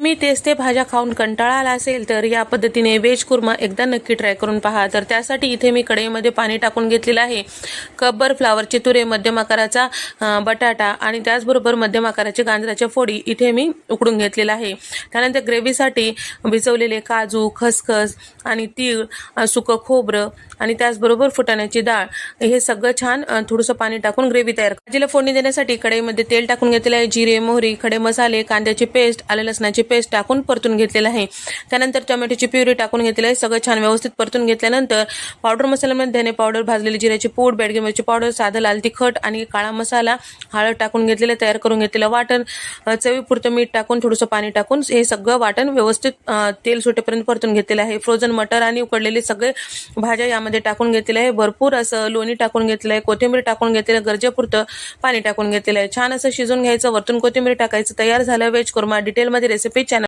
नेहमी तेच ते भाज्या खाऊन कंटाळा आला असेल तर या पद्धतीने व्हेज कुर्मा एकदा नक्की ट्राय करून पहा। तर त्यासाठी इथे मी कढईमध्ये पाणी टाकून घेतलेलं आहे। कपभर फ्लावरचे तुरे, मध्यम आकाराचा बटाटा आणि त्याचबरोबर मध्यम आकाराचे गाजराच्या फोडी इथे मी उकडून घेतलेला आहे। त्यानंतर ग्रेव्हीसाठी भिजवलेले काजू, खसखस आणि तीळ, सुकं खोबरं आणि त्याचबरोबर फुटाण्याची डाळ हे सगळं छान थोडंसं पाणी टाकून ग्रेव्ही तयार भाजीला फोडणी देण्यासाठी कढईमध्ये तेल टाकून घेतलेलं आहे। जिरे, मोहरी, खडे मसाले, कांद्याची पेस्ट, आले लसणाची पेस्ट टाकून परतून घेतलेलं आहे। त्यानंतर टोमॅटोची प्युरी टाकून घेतलेली आहे। सगळं छान व्यवस्थित परतून घेतल्यानंतर पावडर मसाल्यामध्ये धने पावडर, भाजलेली जिऱ्याची पूड, बेडगी मिरची पावडर, साधं लाल तिखट आणि काळा मसाला, हळद टाकून घेतलेलं तयार करून घेतलेलं वाटण, चवीपुरतं मीठ टाकून थोडंसं पाणी टाकून हे सगळं वाटण व्यवस्थित तेल सुटेपर्यंत परतून घेतलेलं आहे। फ्रोझन मटर आणि उकडलेले सगळे भाज्या यामध्ये टाकून घेतलेले आहे। भरपूर असं लोणी टाकून घेतलं आहे, कोथिंबीर टाकून घेतलेलं, गरजेपुरतं पाणी टाकून घेतलेलं आहे। छान असं शिजून घ्यायचं, वरतून कोथिंबीर टाकायचं। तयार झालं व्हेज कुर्मा। डिटेलमध्ये रेसिपी